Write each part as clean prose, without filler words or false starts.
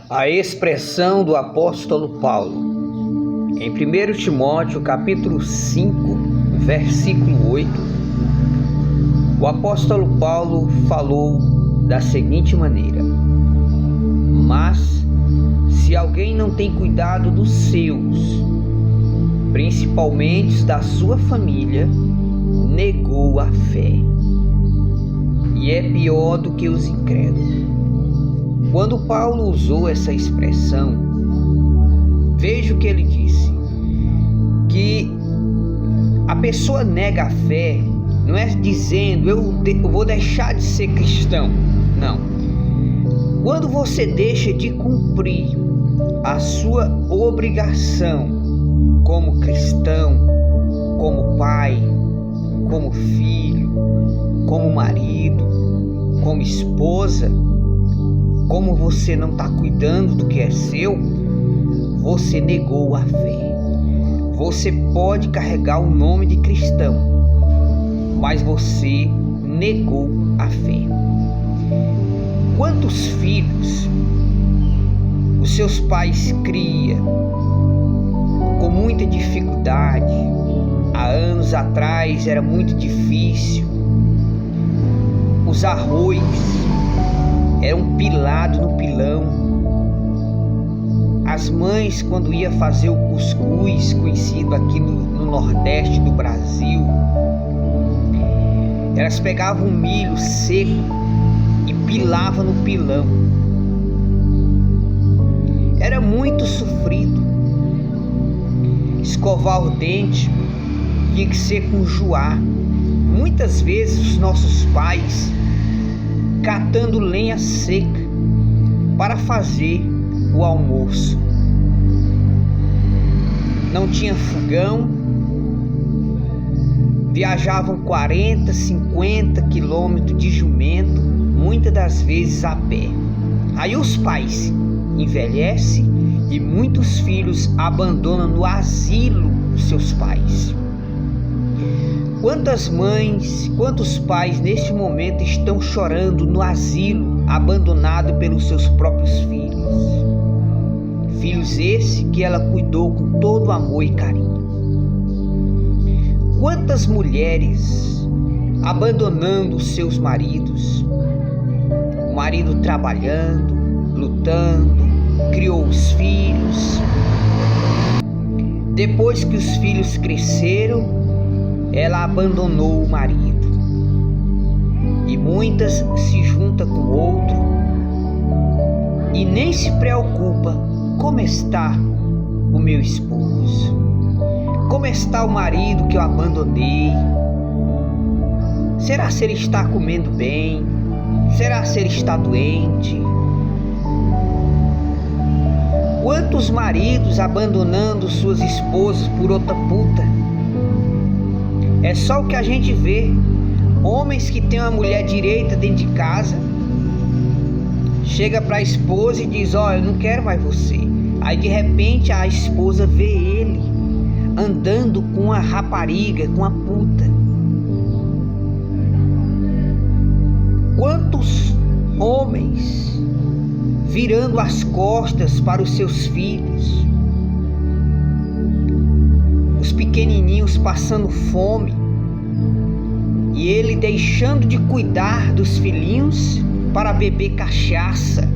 A expressão do apóstolo Paulo. Em 1 Timóteo capítulo 5, versículo 8, o apóstolo Paulo falou da seguinte maneira: mas se alguém não tem cuidado dos seus, principalmente da sua família, negou a fé e é pior do que os incrédulos. Quando Paulo usou essa expressão, veja o que ele disse: que a pessoa nega a fé, não é dizendo eu vou deixar de ser cristão, não. Quando você deixa de cumprir a sua obrigação como cristão, como pai, como filho, como marido, como esposa, como você não está cuidando do que é seu, você negou a fé. Você pode carregar o nome de cristão, mas você negou a fé. Quantos filhos os seus pais criam com muita dificuldade? Há anos atrás era muito difícil. Os arroz eram pilados no pilão. As mães, quando ia fazer o cuscuz, conhecido aqui no Nordeste do Brasil, elas pegavam um milho seco e pilavam no pilão. Era muito sofrido. Escovar o dente tinha que ser com joá. Muitas vezes os nossos pais catando lenha seca para fazer o almoço. Não tinha fogão, viajavam 40, 50 quilômetros de jumento, muitas das vezes a pé. Aí os pais envelhecem e muitos filhos abandonam no asilo os seus pais. Quantas mães, quantos pais neste momento estão chorando no asilo, abandonado pelos seus próprios filhos? Filhos esses que ela cuidou com todo amor e carinho. Quantas mulheres abandonando os seus maridos, o marido trabalhando, lutando, criou os filhos. Depois que os filhos cresceram, ela abandonou o marido, e muitas se juntam com outro e nem se preocupa como está o meu esposo, como está o marido que eu abandonei. Será se ele está comendo bem? Será se ele está doente? Quantos maridos abandonando suas esposas por outra puta? É só o que a gente vê. Homens que têm uma mulher direita dentro de casa, chega para a esposa e diz: ó, eu não quero mais você. Aí de repente a esposa vê ele andando com uma rapariga, com uma puta. Quantos homens virando as costas para os seus filhos, os pequenininhos passando fome, e ele deixando de cuidar dos filhinhos para beber cachaça,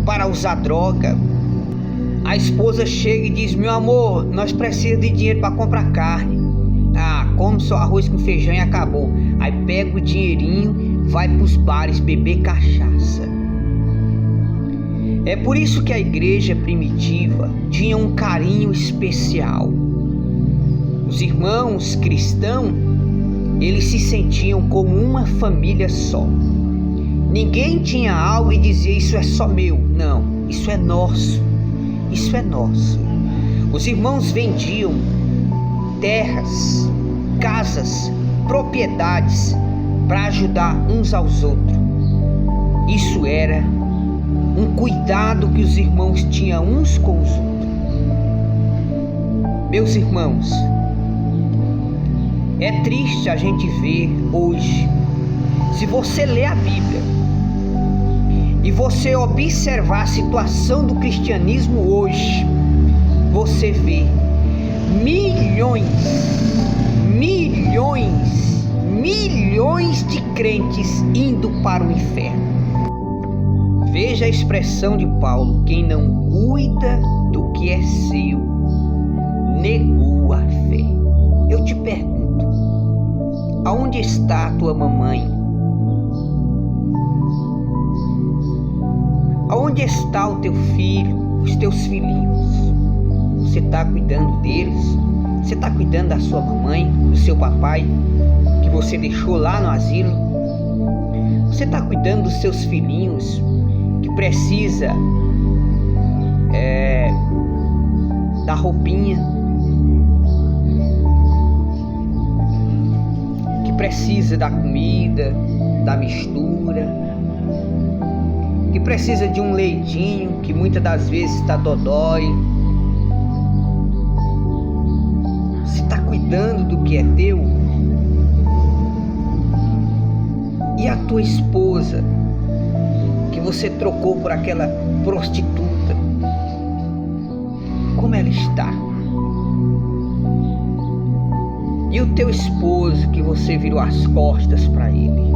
para usar droga. A esposa chega e diz: meu amor, nós precisamos de dinheiro para comprar carne. Ah, come só arroz com feijão e acabou. Aí pega o dinheirinho, vai para os bares beber cachaça. É por isso que a igreja primitiva tinha um carinho especial. Os irmãos cristãos, eles se sentiam como uma família só. Ninguém tinha algo e dizia: isso é só meu. Não, isso é nosso. Isso é nosso. Os irmãos vendiam terras, casas, propriedades para ajudar uns aos outros. Isso era um cuidado que os irmãos tinham uns com os outros. Meus irmãos, é triste a gente ver hoje, se você ler a Bíblia e você observar a situação do cristianismo hoje, você vê milhões de crentes indo para o inferno. Veja a expressão de Paulo: quem não cuida do que é seu, negou a fé. Eu te pergunto, aonde está a tua mamãe? Aonde está o teu filho, os teus filhinhos? Você está cuidando deles? Você está cuidando da sua mamãe, do seu papai, que você deixou lá no asilo? Você está cuidando dos seus filhinhos, que precisa da roupinha, que precisa da comida, da mistura, que precisa de um leitinho, que muitas das vezes está dodói? Você está cuidando do que é teu? E a tua esposa, que você trocou por aquela prostituta, como ela está? E o teu esposo, que você virou as costas para ele?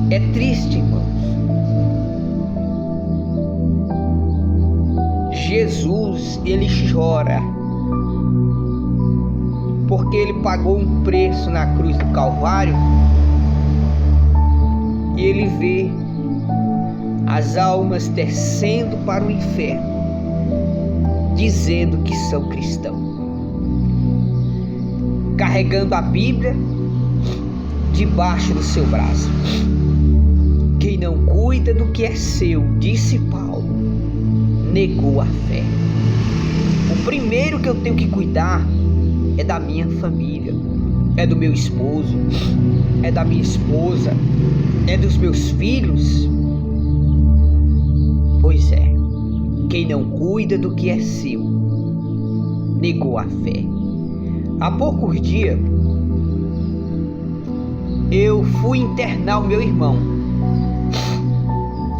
É triste, irmãos. Jesus, ele chora, porque ele pagou um preço na cruz do Calvário, e ele vê as almas descendo para o inferno, dizendo que são cristãos, carregando a Bíblia debaixo do seu braço. Quem não cuida do que é seu, disse Paulo, negou a fé. O primeiro que eu tenho que cuidar é da minha família, é do meu esposo, é da minha esposa, é dos meus filhos. Pois é, quem não cuida do que é seu, negou a fé. Há poucos dias, eu fui internar o meu irmão.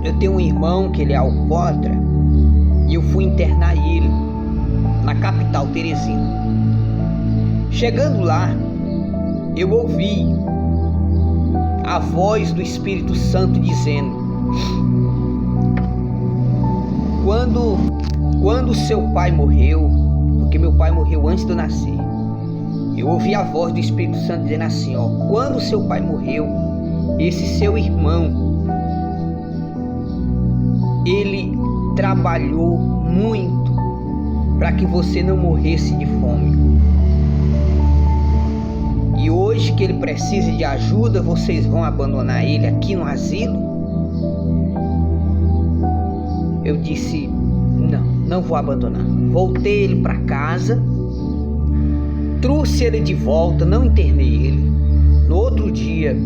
Eu tenho um irmão que ele é alcoólatra, e eu fui internar ele na capital, Teresina. Chegando lá, eu ouvi a voz do Espírito Santo dizendo: quando seu pai morreu, porque meu pai morreu antes de eu nascer, eu ouvi a voz do Espírito Santo dizendo assim, quando seu pai morreu, esse seu irmão, ele trabalhou muito para que você não morresse de fome. E hoje que ele precisa de ajuda, vocês vão abandonar ele aqui no asilo? Eu disse, não vou abandonar. Voltei ele para casa, trouxe ele de volta, não internei ele. No outro dia,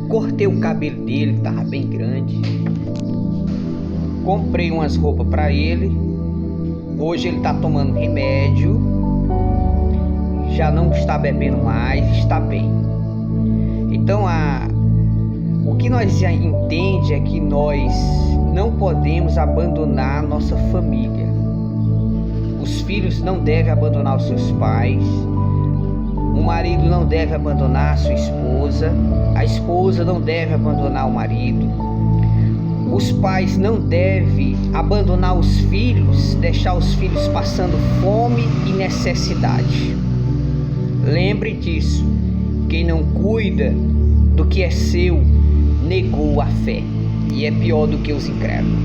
cortei o cabelo dele, que estava bem grande. Comprei umas roupas para ele. Hoje ele está tomando remédio, já não está bebendo mais, está bem. Então o que nós já entendemos é que nós não podemos abandonar nossa família. Os filhos não devem abandonar os seus pais, o marido não deve abandonar a sua esposa, a esposa não deve abandonar o marido, os pais não devem abandonar os filhos, deixar os filhos passando fome e necessidade. Lembre disso, quem não cuida do que é seu, negou a fé, e é pior do que os incrédulos.